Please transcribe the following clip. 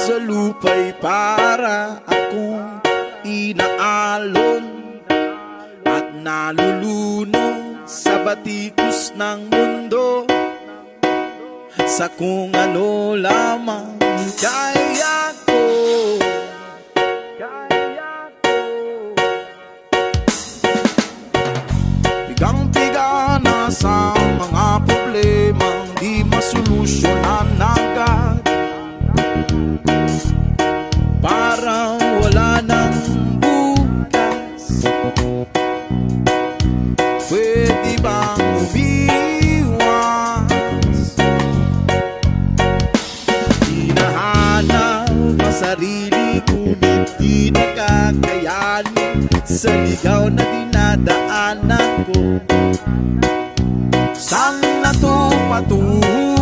sa lupa'y para akong inaalon at nalulunod sa batikos ng mundo, sa kung ano lamang kaya ko. Pigang-piga na sa mga problemang di masolusyonan agad, parang wala nang bukas. Pwede bang umiwas? Hinahanap ang sarili ngunit di nakakayanin sa ligaw na dinadaanan ko. Saan na to patungo?